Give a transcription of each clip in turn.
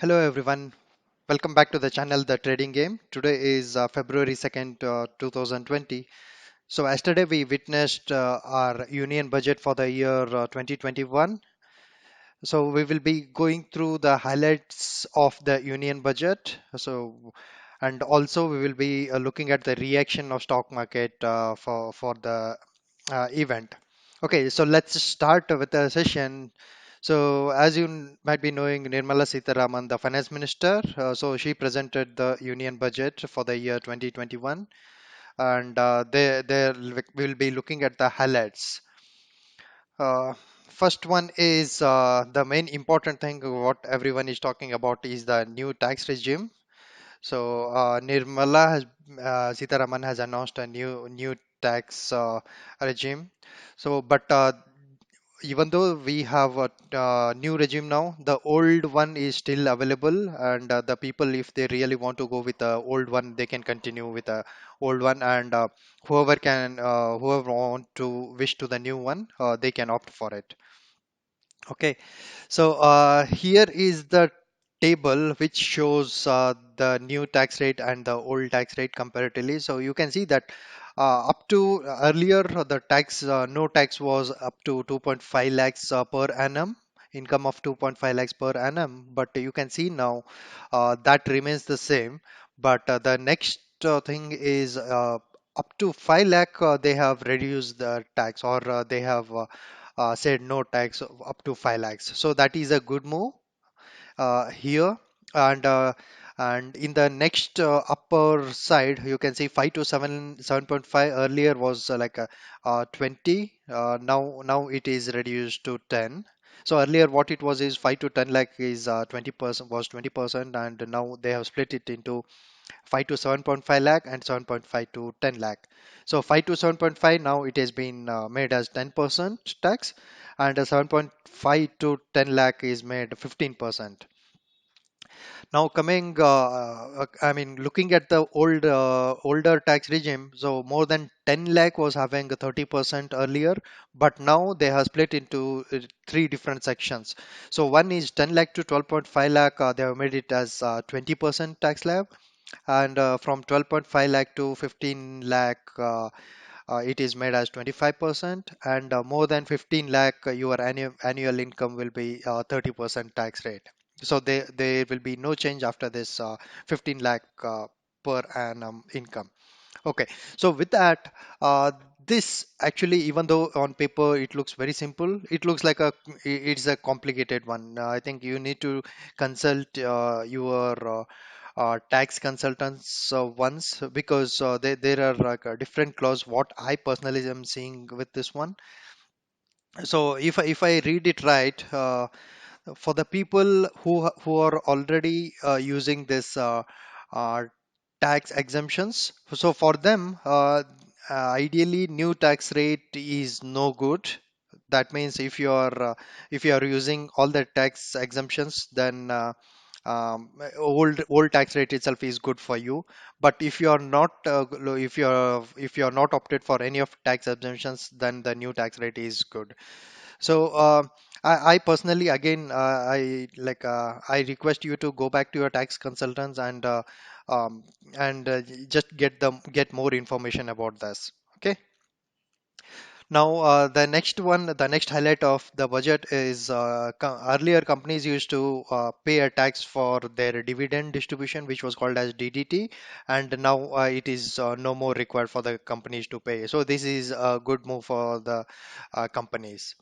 Hello everyone, welcome back to the channel The Trading Game. Today is February 2nd, 2020. So yesterday we witnessed our union budget for the year 2021. So we will be going through the highlights of the union budget. And also we will be looking at the reaction of stock market for the event. Okay, so let's start with the session. So, as you might be knowing, Nirmala Sitharaman, the finance minister, so she presented the union budget for the year 2021, and there we'll be looking at the highlights. Uh, First one is the main important thing what everyone is talking about is the new tax regime. So Nirmala Sitharaman has announced a new tax regime. So, but even though we have a new regime now, the old one is still available, and the people, if they really want to go with the old one, they can continue with the old one, and whoever want to wish to the new one, they can opt for it. Okay, so here is the table which shows the new tax rate and the old tax rate comparatively. So you can see that up to earlier the tax no tax was up to 2.5 lakhs per annum, income of 2.5 lakhs per annum. But you can see now that remains the same. But the next thing is up to 5 lakh they have reduced the tax, or they have said no tax up to 5 lakhs. So that is a good move here. And and in the next upper side, you can see 5 to 7.5 earlier was 20. Now it is reduced to 10. So earlier what it was is 5 to 10 lakh is 20% was 20%, and now they have split it into 5 to 7.5 lakh and 7.5 to 10 lakh. So 5 to 7.5, now it has been made as 10% tax, and 7.5 to 10 lakh is made 15%. Now coming, I mean, looking at the older tax regime, so more than 10 lakh was having a 30% earlier, but now they have split into three different sections. So one is 10 lakh to 12.5 lakh, they have made it as 20% tax slab, and from 12.5 lakh to 15 lakh, it is made as 25%, and more than 15 lakh, your annual income will be 30% tax rate. So there will be no change after this 15 lakh per annum income. Okay, so with that, this actually, even though on paper it looks very simple, it looks like it's a complicated one. I think you need to consult your tax consultants once, because there are like a different clause what I personally am seeing with this one. So if I read it right, for the people who are already using this uh, tax exemptions, so for them, ideally new tax rate is no good. That means if you are using all the tax exemptions, then old tax rate itself is good for you. But if you are not if you are not opted for any of tax exemptions, then the new tax rate is good. So I personally, again, I request you to go back to your tax consultants, um, and just get more information about this. Okay. Now the next highlight of the budget is earlier companies used to pay a tax for their dividend distribution, which was called as DDT, and now it is no more required for the companies to pay. So this is a good move for the companies.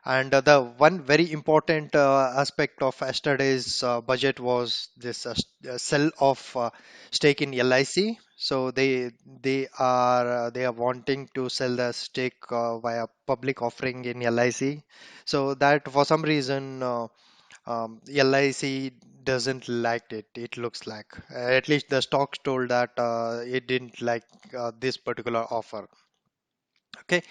And the one very important aspect of yesterday's budget was this sell of stake in LIC. So they are wanting to sell the stake via public offering in LIC. So that for some reason LIC doesn't like it. It looks like, at least the stocks told that it didn't like this particular offer. Okay.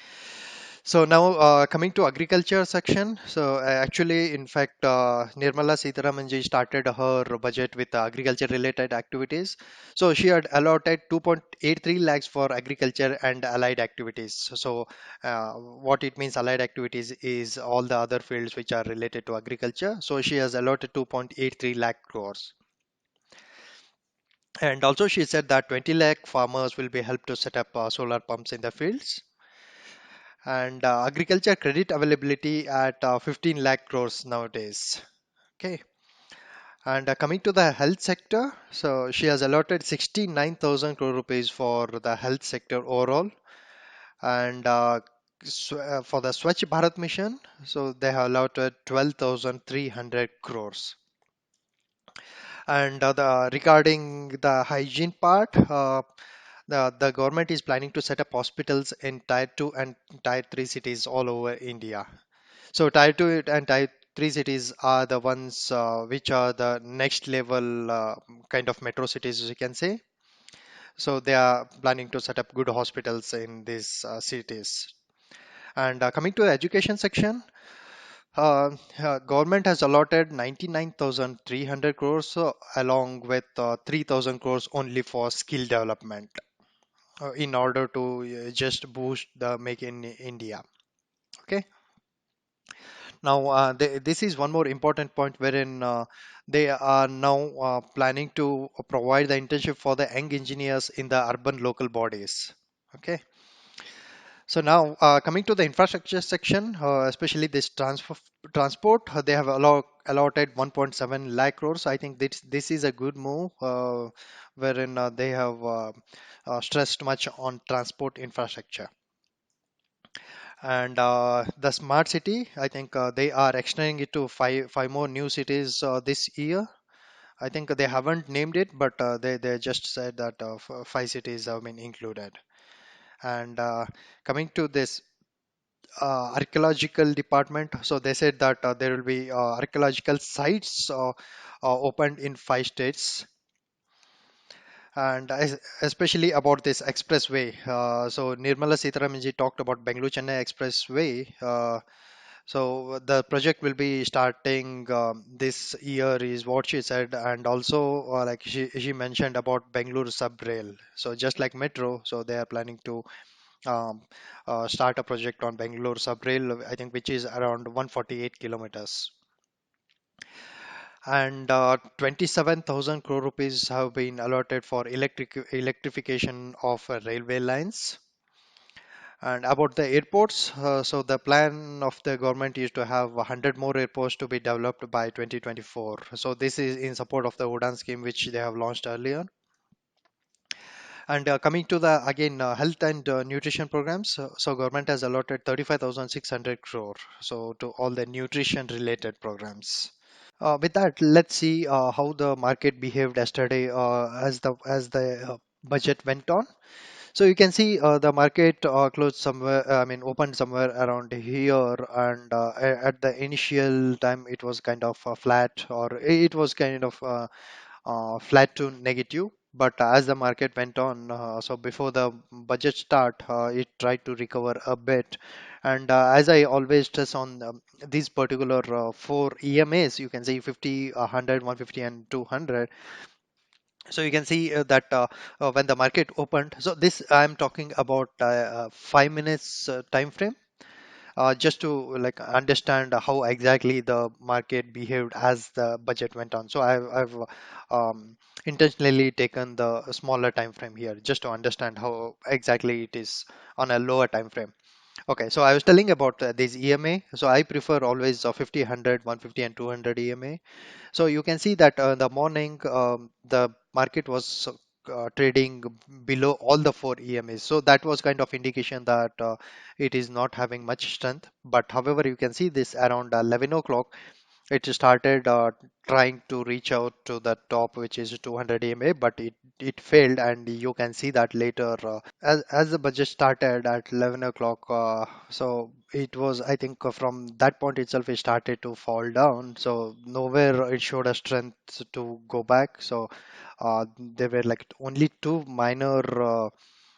So now coming to agriculture section. So actually, in fact, Nirmala Sitharaman ji started her budget with agriculture related activities. So she had allotted 2.83 lakhs for agriculture and allied activities. So what it means allied activities is all the other fields which are related to agriculture. So she has allotted 2.83 lakh crores. And also she said that 20 lakh farmers will be helped to set up solar pumps in the fields. And agriculture credit availability at 15 lakh crores nowadays. Okay. And coming to the health sector, so she has allotted 69,000 crore rupees for the health sector overall. And for the Swachh Bharat mission, so they have allotted 12,300 crores. And regarding the hygiene part, the government is planning to set up hospitals in Tier 2 and Tier 3 cities all over India. So Tier 2 and Tier 3 cities are the ones which are the next level kind of metro cities, as you can say. So they are planning to set up good hospitals in these cities. And coming to the education section, government has allotted 99,300 crores along with 3,000 crores only for skill development in order to just boost the Make in India. Okay. Now, this is one more important point wherein they are now planning to provide the internship for the young engineers in the urban local bodies. Okay. So now, coming to the infrastructure section, especially this transport, they have allotted 1.7 lakh crores. I think this is a good move, wherein they have stressed much on transport infrastructure. And the smart city, I think they are extending it to five more new cities this year. I think they haven't named it, but they just said that five cities have been included. And coming to this archaeological department, so they said that there will be archaeological sites opened in five states. And especially about this expressway. So Nirmala Sitharaman ji talked about Bangalore Chennai Expressway. So the project will be starting this year, is what she said, and also like she mentioned about Bangalore sub-rail. So just like metro, so they are planning to um, start a project on Bangalore sub-rail, I think, which is around 148 kilometers. And 27,000 crore rupees have been allotted for electrification of railway lines. And about the airports, so the plan of the government is to have 100 more airports to be developed by 2024. So this is in support of the Udan scheme, which they have launched earlier. And coming to the again health and nutrition programs, so government has allotted 35,600 crore. So to all the nutrition related programs. With that, let's see how the market behaved yesterday as the budget went on. So you can see the market closed somewhere, I mean, opened somewhere around here, and at the initial time it was kind of flat, or it was kind of flat to negative. But as the market went on, so before the budget start, it tried to recover a bit. And as I always stress on these particular four EMAs, you can see 50, 100, 150, and 200. So you can see that when the market opened, so this I'm talking about 5 minutes time frame, just to like understand how exactly the market behaved as the budget went on. So I've intentionally taken the smaller time frame here just to understand how exactly it is on a lower time frame. Okay, so I was telling about this EMA. So I prefer always 50, 100, 150, and 200 EMA. So you can see that in the morning, the market was trading below all the four EMAs. So that was kind of indication that it is not having much strength. But however, you can see this around 11 o'clock, it started trying to reach out to the top, which is 200 EMA, but it failed, and you can see that later. As the budget started at 11 o'clock, so it was, I think, from that point itself, it started to fall down. So nowhere it showed a strength to go back. So there were like only two minor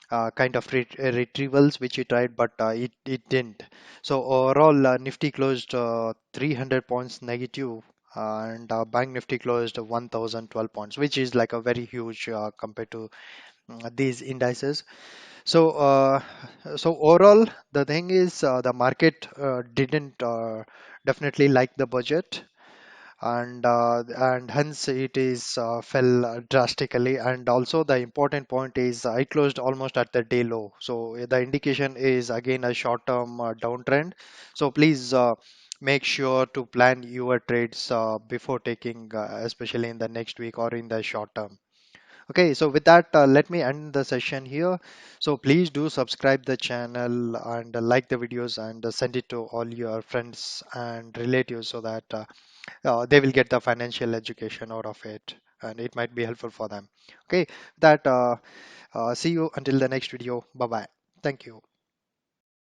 kind of retrievals which he tried, but it didn't. So overall, Nifty closed 300 points negative, and Bank Nifty closed 1,012 points, which is like a very huge compared to these indices. So, so overall, the thing is, the market didn't definitely like the budget, and hence it is fell drastically. And also the important point is I closed almost at the day low, so the indication is again a short-term downtrend. So please make sure to plan your trades before taking, especially in the next week or in the short term. Okay, so with that, let me end the session here. So please do subscribe the channel and like the videos and send it to all your friends and relatives so that they will get the financial education out of it and it might be helpful for them. Okay, that see you until the next video. Bye bye. Thank you.